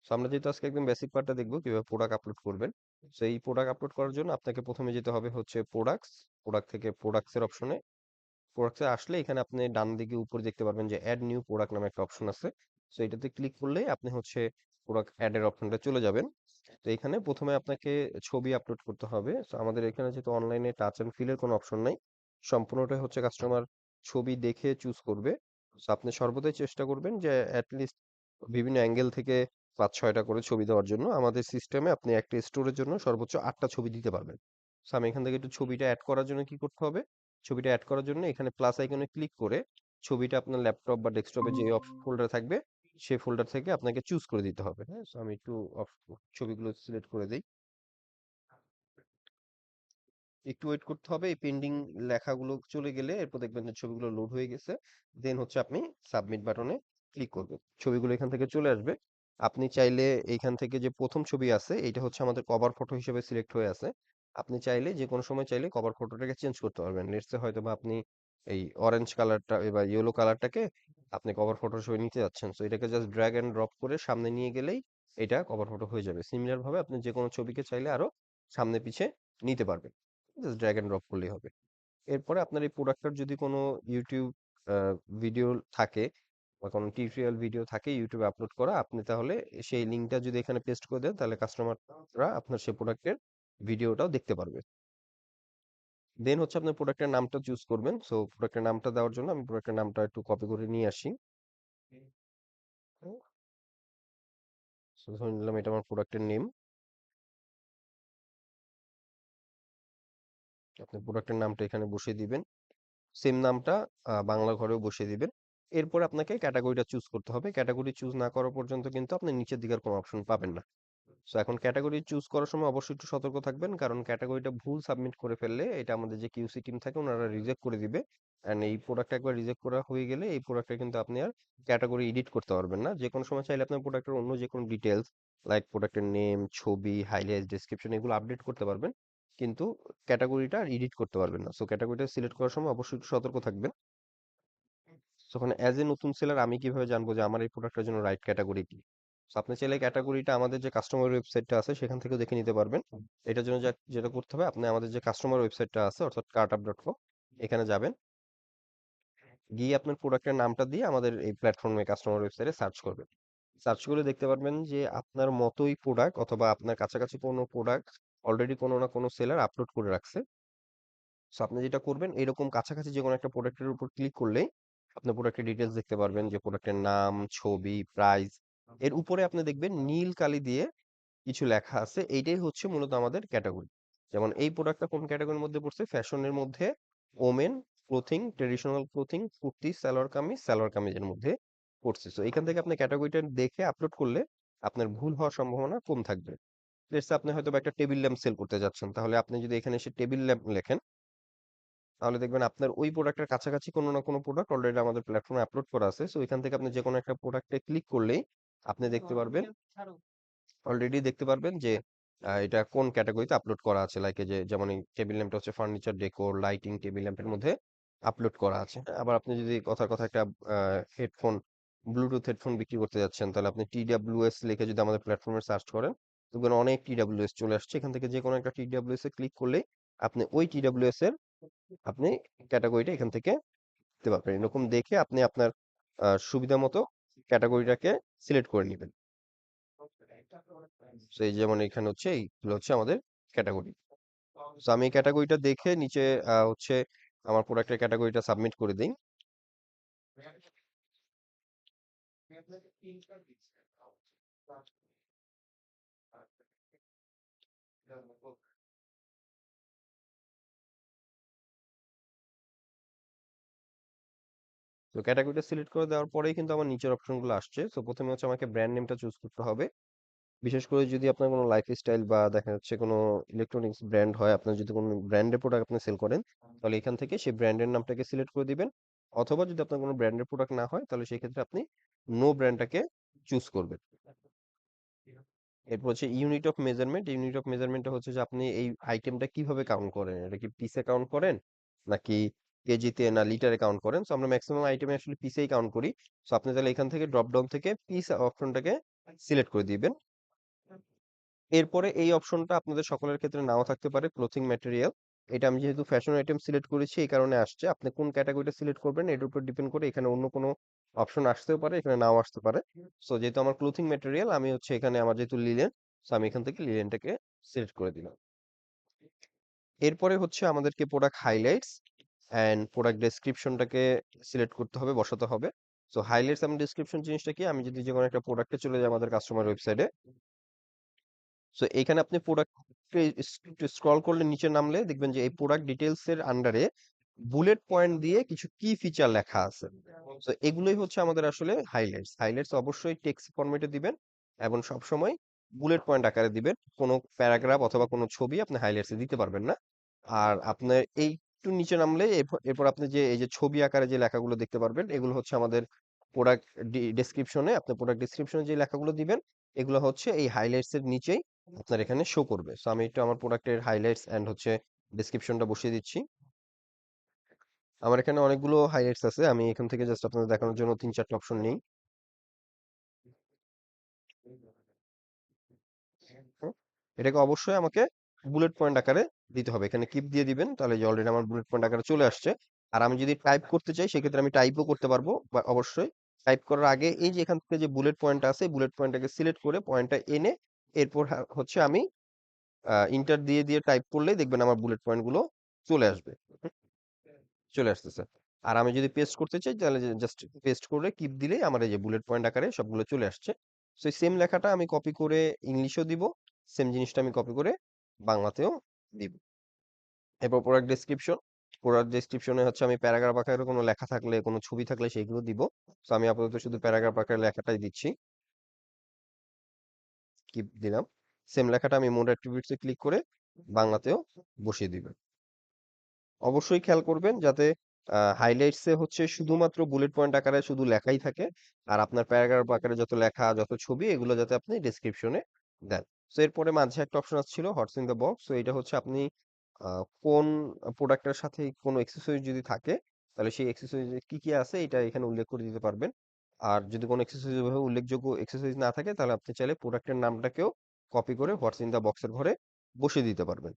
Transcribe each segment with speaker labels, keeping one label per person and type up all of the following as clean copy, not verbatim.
Speaker 1: So আমরা যেহেতু আজকে একদম বেসিক পার্টটা দেখবো কিভাবে প্রোডাক্ট আপলোড করবেন। সো এই প্রোডাক্ট আপলোড করার জন্য আপনাকে প্রথমে যেতে হবে হচ্ছে প্রোডাক্টস। প্রোডাক্ট থেকে প্রোডাক্টস এর অপশনে, প্রোডাক্টস এ আসলে এখানে আপনি ডান দিকে উপরে দেখতে পারবেন যে অ্যাড নিউ প্রোডাক্ট নামে একটা অপশন আছে। সো এটাতে ক্লিক করলে আপনি হচ্ছে প্রোডাক্ট অ্যাড এর অপশনটা চলে যাবেন। তো এখানে প্রথমে আপনাকে ছবি আপলোড করতে হবে। সো আমাদের এখানে যেহেতু অনলাইনে টাচ এন্ড ফিল এর কোনো অপশন নাই, সম্পূর্ণটাই হচ্ছে কাস্টমার ছবি দেখে চুজ করবে। সো আপনি সর্বদাই চেষ্টা করবেন যে এট লিস্ট বিভিন্ন অ্যাঙ্গেল থেকে ৫-৬টা করে ছবি দেওয়ার জন্য। আমাদের সিস্টেমে আপনি একটা স্টোরের জন্য সর্বোচ্চ ৮টা ছবি দিতে পারবেন। সো আমি এখান থেকে একটু ছবিটা এড করার জন্য কি করতে হবে? ছবিটা এড করার জন্য এখানে প্লাস আইকনে ক্লিক করে ছবিটা আপনার ল্যাপটপ বা ডেস্কটপে যে ফোল্ডার থাকবে সেই ফোল্ডার থেকে আপনাকে চুজ করে দিতে হবে। হ্যাঁ, সো আমি একটু ছবিগুলো সিলেক্ট করে দিই। একটু ওয়েট করতে হবে, এই পেন্ডিং লেখাগুলো চলে গেলে এরপর দেখবেন যে ছবিগুলো লোড হয়ে গেছে। দেন হচ্ছে আপনি সাবমিট বাটনে ক্লিক করবেন, ছবিগুলো এখান থেকে চলে আসবে। আপনি চাইলে এইখান থেকে যে প্রথম ছবি আছে এইটা হচ্ছে আমাদের কভার ফটো হিসেবে সিলেক্ট হয়ে আছে। আপনি চাইলে যে কোনো সময় চাইলে কভার ফটোটাকে চেঞ্জ করতে পারবেন। লেটস সে হয়তো বা আপনি এই অরেঞ্জ কালারটা বা ইয়েলো কালারটাকে আপনি কভার ফটো হিসেবে নিতে যাচ্ছেন, তো এটাকে জাস্ট ড্র্যাগ এন্ড ড্রপ করে সামনে নিয়ে গেলেই এটা কভার ফটো হয়ে যাবে। সিমিলার ভাবে আপনি যে কোনো ছবিকে চাইলে আরো সামনে পিছে নিতে পারবেন, জাস্ট ড্র্যাগ এন্ড ড্রপ করলেই হবে। এরপরে আপনার এই প্রোডাক্টটার যদি কোনো ইউটিউব ভিডিও থাকে বা কোনো টিউটোরিয়াল ভিডিও থাকে ইউটিউবে আপলোড করা, আপনি তাহলে সেই লিঙ্কটা যদি এখানে পেস্ট করে দেন তাহলে কাস্টমাররা আপনার সেই প্রোডাক্টের ভিডিওটাও দেখতে পারবে। দেন হচ্ছে আপনার প্রোডাক্টের নামটা চুজ করবেন। সো প্রোডাক্টের নামটা দেওয়ার জন্য আমি প্রোডাক্টের নামটা একটু কপি করে নিয়ে আসি। সো ধরে নিলাম এটা আমার প্রোডাক্টের নেম। আপনি প্রোডাক্টের নামটা এখানে বসিয়ে দিবেন। সেম নামটা বাংলা ঘরেও বসিয়ে দিবেন। এরপর আপনাকে ক্যাটাগরিটা চুজ করতে হবে। ক্যাটাগরি চুজ না করা পর্যন্ত কিন্তু আপনি নিচের দিকে আর কোনো অপশন পাবেন না। সো এখন ক্যাটাগরি চুজ করার সময় অবশ্যই একটু সতর্ক থাকবেন, কারণ ক্যাটাগরিটা ভুল সাবমিট করে ফেললে এটা আমাদের যে কিউসি টিম থাকে ওনারা রিজেক্ট করে দিবে। এন্ড এই প্রোডাক্ট একবার রিজেক্ট করা হয়ে গেলে এই প্রোডাক্টটা কিন্তু আপনি আর ক্যাটাগরি এডিট করতে পারবেন না। যে কোনো সময় চাইলে আপনার প্রোডাক্টের অন্য যে কোনো ডিটেলস লাইক প্রোডাক্টের নেম, ছবি, হাইলাইট, ডেসক্রিপশন এগুলো আপডেট করতে পারবেন, কিন্তু ক্যাটাগরিটা আর এডিট করতে পারবেন না। সো ক্যাটাগরিটা সিলেক্ট করার সময় অবশ্যই একটু সতর্ক থাকবেন। তখন অ্যাজ এ নতুন সেলার আমি কিভাবে জানবো যে আমার এই প্রোডাক্টের জন্য রাইট ক্যাটাগরি কি? সো আপনি চাইলে ক্যাটাগরিটা আমাদের যে কাস্টমার ওয়েবসাইটটা আছে সেখান থেকেও দেখে নিতে পারবেন। এটার জন্য যেটা করতে হবে, আপনি আমাদের যে কাস্টমার ওয়েবসাইটটা আছে অর্থাৎ cartup.com এখানে যাবেন। গিয়ে আপনার প্রোডাক্টের নামটা দিয়ে আমাদের এই প্ল্যাটফর্মে কাস্টমার ওয়েবসাইটে সার্চ করবেন। সার্চ করে দেখতে পারবেন যে আপনার মতোই প্রোডাক্ট অথবা আপনার কাছাকাছি কোনো প্রোডাক্ট অলরেডি কোনো না কোনো সেলার আপলোড করে রাখছে। সো আপনি যেটা করবেন এরকম কাছাকাছি যে কোনো একটা প্রোডাক্টের উপর ক্লিক করলেই আপনি প্রোডাক্টের ডিটেলস দেখতে পারবেন, যে প্রোডাক্টের নাম, ছবি, প্রাইস। এর উপরে আপনি দেখবেন নীল কালি দিয়ে কিছু লেখা আছে, এইটাই হচ্ছে মূলত আমাদের ক্যাটাগরি। যেমন এই প্রোডাক্টটা কোন ক্যাটাগরির মধ্যে পড়ছে, ফ্যাশনের মধ্যে, women clothing, traditional clothing, kurti, salwar কামিজের মধ্যে পড়ছে। তো এখান থেকে আপনি ক্যাটাগরিটা দেখে আপলোড করলে আপনার ভুল হওয়ার সম্ভাবনা কম থাকবে। লেটস আপনি হয়তো বা একটা টেবিল ল্যাম্প সেল করতে যাচ্ছেন, তাহলে আপনি যদি এখানে এসে টেবিল ল্যাম্প লেখেন তাহলে দেখবেন আপনার ওই প্রোডাক্টের কাছাকাছি কোনো না কোনো প্রোডাক্ট অলরেডি আমাদের প্ল্যাটফর্মে আপলোড করা আছে। সো এখান থেকে আপনি যে কোনো একটা প্রোডাক্টে ক্লিক করলেই আপনি দেখতে পারবেন, অলরেডি দেখতে পারবেন যে এটা কোন ক্যাটাগরিতে আপলোড করা আছে। লাইক এই যে যেমন এই টেবিল ল্যাম্পটা হচ্ছে ফার্নিচার ডেকোর লাইটিং টেবিল ল্যাম্পের মধ্যে আপলোড করা আছে। আবার আপনি যদি কথার কথা একটা হেডফোন, ব্লুটুথ হেডফোন বিক্রি করতে যাচ্ছেন তাহলে আপনি TWS লিখে যদি আমাদের প্ল্যাটফর্মে সার্চ করেন দেখবেন অনেক TWS চলে আসছে। এখান থেকে যে কোনো একটা TWS এ ক্লিক করলেই আপনি ওই TWS এর আপনি ক্যাটাগরিটা এখান থেকে দেখতে পারবেন। এরকম দেখে আপনি আপনার সুবিধা মতো ক্যাটাগরিটাকে সিলেক্ট করে নিবেন। তো এই যেমন এখানে হচ্ছে এইগুলো হচ্ছে আমাদের ক্যাটাগরি। তো আমি এই ক্যাটাগরিটা দেখে নিচে হচ্ছে আমার প্রোডাক্টের ক্যাটাগরিটা সাবমিট করে দিই। তো ক্যাটাগরিটা সিলেক্ট করে দেওয়ার পরেই কিন্তু আমার নিচের অপশনগুলো আসছে। তো প্রথমে হচ্ছে আমাকে ব্র্যান্ড নেমটা চুজ করতে হবে। বিশেষ করে যদি আপনার কোনো লাইফস্টাইল বা দেখা যাচ্ছে কোনো ইলেকট্রনিক্স ব্র্যান্ড হয়, আপনার যদি কোনো ব্র্যান্ডের প্রোডাক্ট আপনি সেল করেন তাহলে এখান থেকে সেই ব্র্যান্ডের নামটাকে সিলেক্ট করে দিবেন। অথবা যদি আপনার কোনো ব্র্যান্ডের প্রোডাক্ট না হয় তাহলে সেই ক্ষেত্রে আপনি নো ব্র্যান্ডটাকে চুজ করবেন। এরপর হচ্ছে unit of measurement. Unit of মেজারমেন্টটা হচ্ছে যে আপনি এই আইটেমটা কিভাবে কাউন্ট করেন, এটা কি পিসে কাউন্ট করেন নাকি কেজিতে না লিটারে কাউন্ট করেন। সো আমরা ম্যাক্সিমাম আইটেমে আসলে পিসেই কাউন্ট করি। সো আপনি তাহলে এখান থেকে ড্রপ ডাউন থেকে পিস অপশনটাকে সিলেক্ট করে দিবেন। এরপরে এই অপশনটা আপনাদের সকলের ক্ষেত্রে নাও থাকতে পারে, ক্লথিং ম্যাটেরিয়াল। এটা আমি যেহেতু ফ্যাশন আইটেম সিলেক্ট করেছি এই কারণে আসছে। আপনি কোন ক্যাটাগরিটা সিলেক্ট করবেন এটার উপর ডিপেন্ড করে এখানে অন্য কোনো অপশন আসতেও পারে, এখানে নাও আসতে পারে। সো যেহেতু আমার ক্লথিং ম্যাটেরিয়াল আমি হচ্ছে এখানে আমার যেহেতু লিলেন, সো আমি এখান থেকে লিলেনটাকে সিলেক্ট করে দিলাম। এরপরে হচ্ছে আমাদেরকে প্রোডাক্ট হাইলাইটস অ্যান্ড প্রোডাক্ট ডেসক্রিপশনটাকে সিলেক্ট করতে হবে, বসাতে হবে। সো হাইলাইটস এবং ডেসক্রিপশন জিনিসটা কি, আমি যদি যে কোনো একটা প্রোডাক্টে চলে যাই আমাদের কাস্টমার ওয়েবসাইটে, সো এখানে আপনি প্রোডাক্টে একটু স্ক্রল করলে নিচে নামলে দেখবেন যে এই প্রোডাক্ট ডিটেইলস এর আন্ডারে বুলেট পয়েন্ট দিয়ে কিছু কি ফিচার লেখা আছে। তো এগুলোই হচ্ছে আমাদের আসলে হাইলাইটস। হাইলাইটস অবশ্যই টেক্সট ফরম্যাটে দিবেন এবং সবসময় বুলেট পয়েন্ট আকারে দিবেন। কোনো প্যারাগ্রাফ অথবা কোনো ছবি আপনি হাইলাইটসে দিতে পারবেন না। আর আপনার এই একটু নিচে নামলে এরপর আপনি যে এই যে ছবি আকারে যে লেখাগুলো দেখতে পারবেন এগুলো হচ্ছে আমাদের প্রোডাক্ট ডেসক্রিপশনে, আপনি প্রোডাক্ট ডেসক্রিপশনে যে লেখাগুলো দিবেন এগুলো হচ্ছে এই হাইলাইটস এর নিচেই আপনার এখানে শো করবে। সো আমি একটু আমার প্রোডাক্টের হাইলাইটস এন্ড হচ্ছে ডেসক্রিপশনটা বসিয়ে দিচ্ছি। আমার এখানে অনেকগুলো হাইলাইটস আছে, আমি এখান থেকে জাস্ট আপনাদের দেখানোর জন্য ৩-৪টা অপশন নেই। হুম, এটাকে অবশ্যই আমাকে বুলেট পয়েন্ট আকারে দিতে হবে। এখানে কিপ দিয়ে দিবেন তাহলে যে অলরেডি আমার বুলেট পয়েন্ট আকারে চলে আসছে। আর আমি যদি টাইপ করতে চাই সেক্ষেত্রে আমি টাইপও করতে পারবো, বা অবশ্যই টাইপ করার আগে এই যে এখান থেকে যে বুলেট পয়েন্টটা আছে বুলেট পয়েন্টটাকে সিলেক্ট করে পয়েন্টটা এনে এরপর হচ্ছে আমি ইন্টার দিয়ে দিয়ে টাইপ করলেই দেখবেন আমার বুলেট পয়েন্ট গুলো চলে আসবে। চলে আসতেছে। আর আমি যদি পেস্ট করতে চাই তাহলে জাস্ট পেস্ট করে কিপ দিলেই আমার এই যে বুলেট পয়েন্ট আকারে সবগুলো চলে আসছে। সো এই সেম লেখাটা আমি কপি করে ইংলিশেও দিব, সেম জিনিসটা আমি কপি করে বাংলাতেও দিব। এরপর প্রোডাক্ট ডেসক্রিপশন, প্রোডাক্ট ডেসক্রিপশনে হচ্ছে আমি প্যারাগ্রাফ আকারে কোনো লেখা থাকলে কোনো ছবি থাকলে সেগুলো দিব। সো আমি আপাতত শুধু প্যারাগ্রাফ আকারে লেখাটাই দিচ্ছি, কিপ দিলাম। সেম লেখাটা আমি মোড অ্যাট্রিবিউটস এ ক্লিক করে বাংলাতেও বসিয়ে দিব। অবশ্যই খেয়াল করবেন যাতে হাইলাইটস এ হচ্ছে শুধুমাত্র বুলেট পয়েন্ট আকারে শুধু লেখাই থাকে। আর আপনার প্যারাগ্রাফ আকারে যত লেখা, যত ছবি এগুলো যাতে আপনি ডেসক্রিপশনে দেন। সো এরপরে মাঝে একটা অপশন আসছিল হটস ইন দ্য বক্স। সো এটা হচ্ছে আপনি কোন প্রোডাক্টের সাথে কোনো অ্যাক্সেসরিজ যদি থাকে তাহলে সেই অ্যাক্সেসরিজ কি কি আছে এটা এখানে উল্লেখ করে দিতে পারবেন। আর যদি কোনো অ্যাক্সেসরিজ ভাবে উল্লেখযোগ্য অ্যাক্সেসরিজ না থাকে তাহলে আপনি চাইলে প্রোডাক্টের নামটাকেও কপি করে হোয়াটস ইন দ্য বক্সের ঘরে বসিয়ে দিতে পারবেন।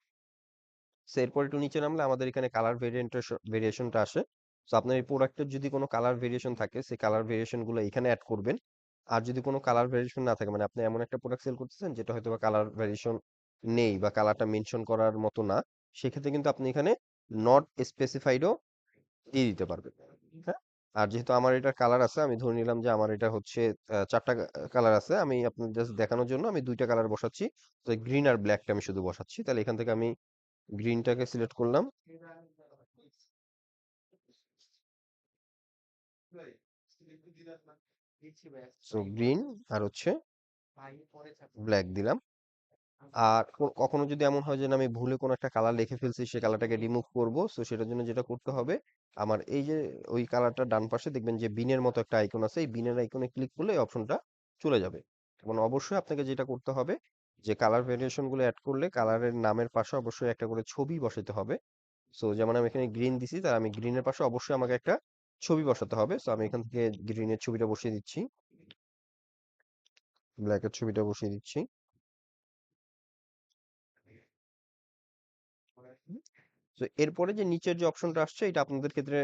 Speaker 1: সো এরপর একটু নিচে নামলে আমাদের এখানে কালার ভেরিয়েশনটা আসে। সো আপনার এই প্রোডাক্টের যদি কোনো কালার ভেরিয়েশন থাকে সেই কালার ভেরিয়েশন গুলো এখানে অ্যাড করবেন। আর যদি কোনো কালার ভেরিয়েশন না থাকে মানে আপনি এমন একটা প্রোডাক্ট সেল করতেছেন যেটা হয়তো বা কালার ভেরিয়েশন নেই বা কালারটা মেনশন করার মতো না, সেক্ষেত্রে কিন্তু আপনি এখানে নট স্পেসিফাইডও দিয়ে দিতে পারবেন। হ্যাঁ, আর যেহেতু আমার এটা কালার আছে আমি ধরে নিলাম যে আমার এটা হচ্ছে ৪টা কালার আছে, আমি আপনার জাস্ট দেখানোর জন্য আমি ২টা কালার বসাচ্ছি। তো গ্রিন আর ব্ল্যাকটা আমি শুধু বসাচ্ছি, তাহলে এখান থেকে আমি গ্রিনটাকে সিলেক্ট করলাম। সো গ্রিন আর হচ্ছে ব্ল্যাক দিলাম। আর কখনো যদি এমন হয় যে না আমি ভুলে কোনো একটা কালার লিখে ফেলছি সে কালারটাকে রিমুভ করব, সো সেটার জন্য যেটা করতে হবে আমার এই যে ওই কালারটা ডান পাশে দেখবেন যে বিনের মতো একটা আইকন আছে, এই বিনের আইকনে ক্লিক করলে এই অপশনটা চলে যাবে। এবং অবশ্যই আপনাকে যেটা করতে হবে যে কালার ভেরিয়েশন গুলো অ্যাড করলে কালারের নামের পাশে অবশ্যই একটা করে ছবি বসাতে হবে। সো যেমন আমি এখানে গ্রিন দিছি তার আমি গ্রিনের পাশে অবশ্যই আমাকে একটা ছবি বসাতে হবে। সো আমি এখান থেকে গ্রিনের ছবিটা বসিয়ে দিচ্ছি, ব্ল্যাকের ছবিটা বসিয়ে দিচ্ছি। তো এরপরে যে নিচের যে অপশনটা আসছে এটা আপনাদের ক্ষেত্রে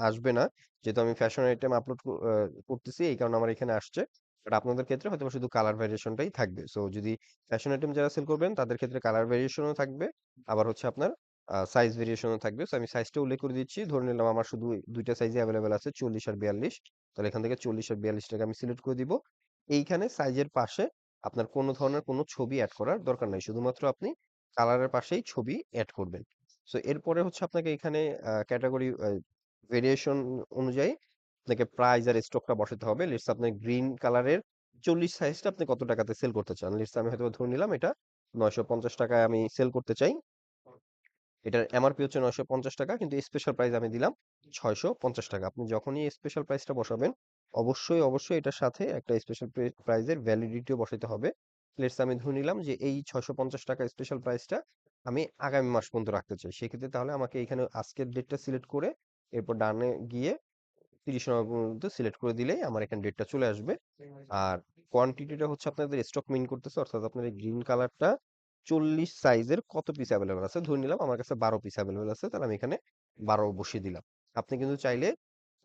Speaker 1: আসবে না, যেহেতু আমি ফ্যাশন আইটেম আপলোড করতেছি এই কারণে আমার এখানে আসছে। বাট আপনাদের ক্ষেত্রে হয়তো শুধু কালার ভেরিয়েশনটাই থাকবে। সো যদি ফ্যাশন আইটেম যারা সেল করবেন তাদের ক্ষেত্রে কালার ভেরিয়েশনও থাকবে, আবার হচ্ছে আপনার সাইজ ভেরিয়েশনও থাকবে। সো আমি সাইজটা উল্লেখ করে দিচ্ছি, ধরে নিলাম আমার শুধু দুইটা সাইজে অ্যাভেলেবেল আছে 40 আর 42। তাহলে এখান থেকে 40 আর 42টাকে আমি সিলেক্ট করে দিব। এইখানে সাইজের পাশে আপনার কোনো ধরনের কোনো ছবি অ্যাড করার দরকার নাই, শুধুমাত্র আপনি কালারের পাশেই ছবি অ্যাড করবেন। সো এরপরে হচ্ছে আপনাকে এখানে ক্যাটাগরি ভেরিয়েশন অনুযায়ী আপনাকে প্রাইস আর স্টকটা বসাতে হবে। লেটস আপনি গ্রিন কালারের 40 সাইজটা আপনি কত টাকাতে সেল করতে চান। লেটস আমি হয়তো ধরে নিলাম এটা 950 টাকায় আমি সেল করতে চাই। এটার এমআরপি হচ্ছে 950 টাকা কিন্তু স্পেশাল প্রাইস আমি দিলাম 650 টাকা। আপনি যখনই স্পেশাল প্রাইসটা বসাবেন অবশ্যই এটার সাথে একটা স্পেশাল প্রাইজের ভ্যালিডিটিও বসাতে হবে। লেটস আমি ধরে নিলাম যে এই 650 টাকা স্পেশাল প্রাইসটা আমি আগামী মাস পর্যন্ত রাখতে চাই। সেক্ষেত্রে তাহলে আমাকে এখানে আজকের ডেটটা সিলেক্ট করে এরপর ডানে গিয়ে 30 নভেম্বরের মধ্যে সিলেক্ট করে দিলেই আমার এখানে ডেটটা চলে আসবে। আর কোয়ান্টিটিটা হচ্ছে আপনাদের স্টক মিন করতেছে, অর্থাৎ আপনার এই গ্রিন কালারটা 40 সাইজের কত পিস অ্যাভেলেবল আছে। ধরে নিলাম আমার কাছে 12 পিস অ্যাভেলেবল আছে, তাহলে আমি এখানে 12 বসিয়ে দিলাম। আপনি কিন্তু চাইলে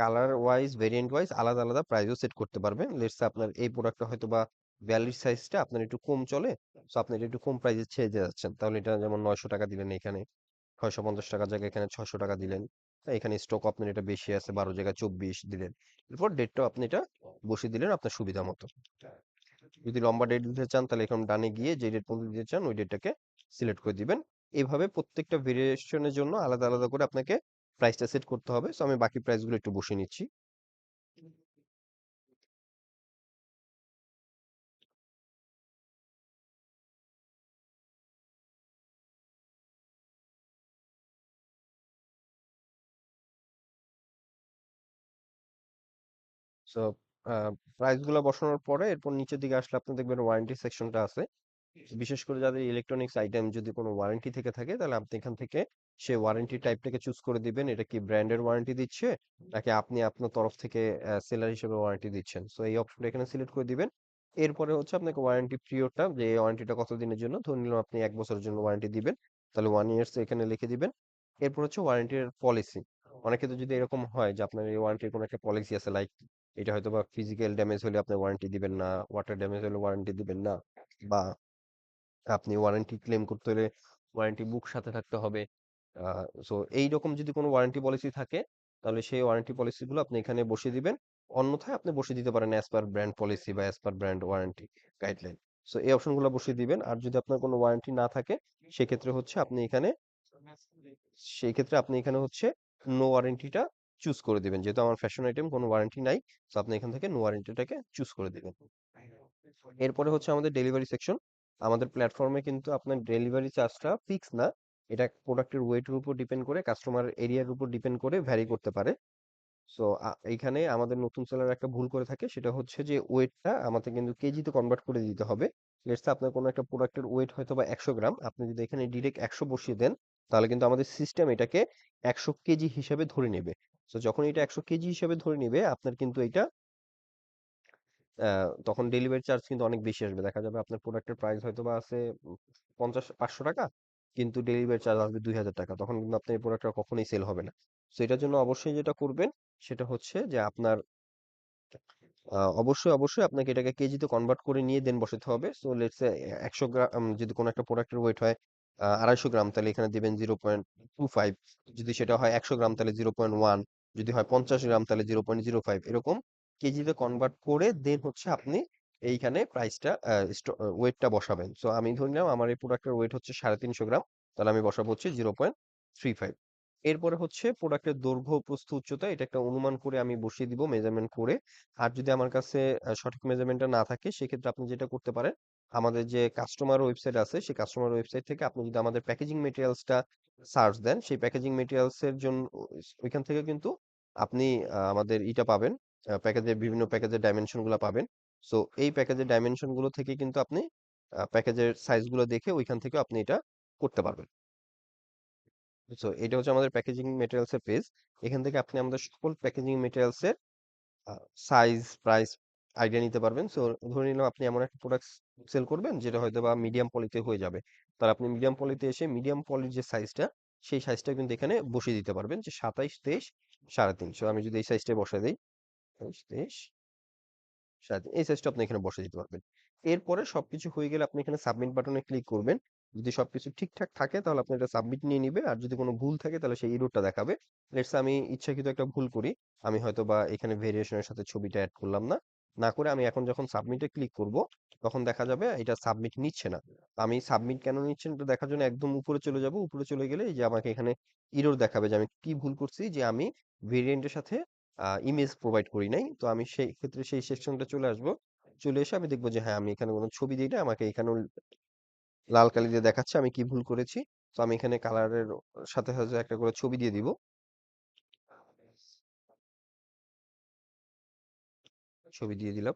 Speaker 1: কালার ওয়াইজ, ভেরিয়েন্ট ওয়াইজ আলাদা আলাদা প্রাইসও সেট করতে পারবেন। লেটস সে আপনার এই প্রোডাক্টটা হয়তো বা 42 সাইজটা আপনার একটু কম চলে, সো আপনি এটা একটু কম প্রাইসে ছেড়ে দিতে যাচ্ছেন, তাহলে এটা যেমন 900 টাকা দিলেন এখানে, 650 টাকার জায়গায় এখানে 600 টাকা দিলেন। এখানে স্টক আপনার এটা বেশি আছে, 12 জায়গায় 24 দিলেন। এরপর ডেটটাও আপনি এটা বসিয়ে দিলেন আপনার সুবিধা মতো। যদি লম্বা ডেট দিতে চান তাহলে এখন ডানে গিয়ে যে ডেট পর্যন্ত দিতে চান ওই ডেটটাকে সিলেক্ট করে দিবেন। এভাবে প্রত্যেকটা ভেরিয়েশনের জন্য আলাদা আলাদা করে আপনাকে প্রাইসটা সেট করতে হবে। সো আমি বাকি প্রাইসগুলো একটু বসিয়ে নিচ্ছি। সো প্রাইস গুলো বসানোর পরে এরপর নিচের দিকে আসলে আপনি দেখবেন ওয়ারেন্টি সেকশনটা আছে। বিশেষ করে যাদের ইলেকট্রনিক্স আইটেম যদি কোনো ওয়ারেন্টি থেকে থাকে তাহলে আপনি এখান থেকে সেই ওয়ারেন্টি টাইপটাকে চুজ করে দিবেন। এটা কি ব্র্যান্ডের ওয়ারেন্টি দিচ্ছে নাকি আপনি আপনার তরফ থেকে সেলার হিসেবে ওয়ারেন্টি দিচ্ছেন। সো এই অপশনটা এখানে সিলেক্ট করে দিবেন। এরপরে হচ্ছে আপনাকে ওয়ারেন্টি পিরিয়ডটা, যে ওয়ারেন্টিটা কতদিনের জন্য, ধরে নিলাম আপনি 1 বছরের জন্য ওয়ারেন্টি দিবেন, তাহলে 1 ইয়ার্স এখানে লিখে দিবেন। এরপর হচ্ছে ওয়ারেন্টির পলিসি। অনেক ক্ষেত্রে যদি এরকম হয় যে আপনার এই ওয়ারেন্টির কোনো একটা পলিসি আছে, লাইক এটা হয়তো বা ফিজিক্যাল ড্যামেজ হলে আপনি ওয়ারেন্টি দিবেন না, ওয়াটার ড্যামেজ হলে ওয়ারেন্টি দিবেন না, বা আপনি ওয়ারেন্টি ক্লেম করতে হলে ওয়ারেন্টি বুক সাথে থাকতে হবে। সো এইরকম যদি কোনো ওয়ারেন্টি পলিসি থাকে তাহলে সেই ওয়ারেন্টি পলিসি গুলো আপনি এখানে বসিয়ে দিবেন। অন্যথায় আপনি বসিয়ে দিতে পারেন অ্যাজ পার ব্র্যান্ড পলিসি বা as per brand warranty guideline. So এই অপশনগুলো বসিয়ে দিবেন। আর যদি আপনার কোনো ওয়ারেন্টি না থাকে সেক্ষেত্রে হচ্ছে আপনি এখানে সেই ক্ষেত্রে আপনি এখানে হচ্ছে নো ওয়ারেন্টিটা চুজ করে দিবেন। যেহেতু আমার ফ্যাশন আইটেম কোনো ওয়ারেন্টি নাই, সো আপনি এখান থেকে নো ওয়ারেন্টিটাকে চুজ করে দিবেন। এরপরে হচ্ছে আমাদের ডেলিভারি সেকশন। আমাদের প্ল্যাটফর্মে কিন্তু আপনার ডেলিভারি চার্জটা ফিক্স না। এটা প্রোডাক্টের ওয়েটের উপর ডিপেন্ড করে, কাস্টমার এরিয়ার উপর ডিপেন্ড করে ভ্যারি করতে পারে। সো এইখানে আমাদের নতুন সেলার একটা ভুল করে থাকে, সেটা হচ্ছে যে ওয়েটটা আমাদের কিন্তু কেজিতে কনভার্ট করে দিতে হবে। লেটস সে আপনার কোনো একটা প্রোডাক্টের ওয়েট হয়তো বা 100 গ্রাম, আপনি যদি এখানে ডিরেক্ট 100 বসিয়ে দেন তাহলে কিন্তু আমাদের সিস্টেম এটাকে 100 কেজি হিসেবে ধরে নেবে। তো যখন এটা 100 কেজি হিসেবে ধরে নিবে আপনার কিন্তু এটা তখন ডেলিভারি চার্জ কিন্তু অনেক বেশি আসবে। দেখা যাবে আপনার প্রোডাক্টের প্রাইস হয়তোবা আছে ৫০-৫০০ টাকা, কিন্তু ডেলিভারি চার্জ আসবে ২,০০০ টাকা। তখন কিন্তু আপনার এই প্রোডাক্টটা কখনোই সেল হবে না। সো এটার জন্য অবশ্যই যেটা করবেন সেটা হচ্ছে যে আপনার অবশ্যই আপনাকে এটাকে কেজিতে কনভার্ট করে নিয়ে দেন বসাতে হবে। সো লেটস সে ১০০ গ্রাম যদি কোনো একটা প্রোডাক্টের ওয়েট হয় ২৫০ গ্রাম, তাহলে এখানে দিবেন 0.25। যদি সেটা হয় ১০০ গ্রাম তাহলে 0.1, যদি হয় ৫০ গ্রাম তাহলে 0.05, এরকম কেজিতে কনভার্ট করে দেন হচ্ছে আপনি এইখানে প্রাইসটা ওয়েটটা বসাবেন। সো আমি ধরে নিলাম আমার এই প্রোডাক্টের ওয়েট হচ্ছে ৩৫০ গ্রাম, তাহলে আমি বসাবো হচ্ছে 0.35। এরপরে হচ্ছে প্রোডাক্টের দৈর্ঘ্য, প্রস্থ, উচ্চতা এটা একটা অনুমান করে আমি বসিয়ে দিব মেজারমেন্ট করে। আর যদি আমার কাছে সঠিক মেজারমেন্টটা না থাকে সেক্ষেত্রে আপনি যেটা করতে পারেন, আমাদের যে কাস্টমার ওয়েবসাইট আছে সেই কাস্টমার ওয়েবসাইট থেকে আপনি যদি আমাদের প্যাকেজিং মেটেরিয়ালসটা সার্চ দেন, সেই প্যাকেজিং মেটেরিয়ালস এর জন্য ওইখান থেকে কিন্তু আপনি আমাদের ইটা পাবেন, প্যাকেজের বিভিন্ন প্যাকেজের ডাইমেনশন গুলো পাবেন। সো এই প্যাকেজের ডাইমেনশন গুলো থেকে কিন্তু আপনি প্যাকেজের সাইজ গুলো দেখে ওইখান থেকে আপনি এটা করতে পারবেন। সো এটা হচ্ছে আমাদের প্যাকেজিং মেটেরিয়ালস এর পেজ। এখান থেকে আপনি আমাদের সকল প্যাকেজিং মেটেরিয়ালস এর সাইজ, প্রাইস আইডিয়া নিতে পারবেন। সো ধরে নিলাম আপনি এমন একটা প্রোডাক্ট সেল করবেন যেটা হয়তোবা মিডিয়াম পলিতে হয়ে যাবে। তাহলে আপনি মিডিয়াম পলিতে এসে মিডিয়াম পলির যে সাইজটা, সেই সাইজটা কিন্তু এখানে বসিয়ে দিতে পারবেন যে ২৭, ২৩, ৩.৫। সো আমি যদি এই সাইজটাই বসায় দেই, ২৩, ২৩, ৩.৫, এই সাইজটা আপনি এখানে বসায় দিতে পারবেন। এরপরে সবকিছু হয়ে গেলে আপনি এখানে সাবমিট বাটনে ক্লিক করবেন। যদি সবকিছু ঠিকঠাক থাকে তাহলে আপনি এটা সাবমিট নিয়ে নিবে। আর যদি কোনো ভুল থাকে তাহলে সেই এররটা দেখাবে। লেটস সে আমি ইচ্ছাকৃত একটা ভুল করি। আমি হয়তোবা এখানে ভেরিয়েশনের সাথে ছবিটা এড করলাম না। না করে আমি এখন যখন সাবমিটে ক্লিক করব তখন দেখা যাবে এটা সাবমিট নিচ্ছে না। আমি সাবমিট কেন নিচ্ছে না এটা দেখার জন্য একদম উপরে চলে যাব। উপরে চলে গেলে এই যে আমাকে এখানে এরর দেখাবে যে আমি কি ভুল করছি, যে আমি ভেরিয়েন্টের সাথে ইমেজ প্রোভাইড করি নাই। তো আমি সেই ক্ষেত্রে সেই সেকশনটা চলে আসব। চলে এসে আমি দেখব যে হ্যাঁ, আমি এখানে কোনো ছবি দেই নাই। আমাকে এখানেও লাল কালি দিয়ে দেখাচ্ছে আমি কি ভুল করেছি। তো আমি এখানে কালারের সাথে একটা করে ছবি দিয়ে দিব। ছবি দিয়ে দিলাম।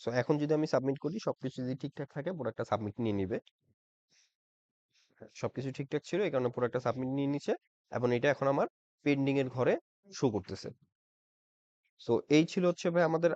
Speaker 1: সো এখন যদি আমি সাবমিট করি সবকিছু যদি ঠিকঠাক থাকে প্রোডাক্টটা সাবমিট নিয়ে নিবে। সবকিছু ঠিকঠাক ছিল। এই কারণে প্রোডাক্টটা সাবমিট নিয়ে নিছে এবং এটা এখন আমার পেন্ডিং এর ঘরে শো করতেছে। সো এই ছিল হচ্ছে ভাই আমাদের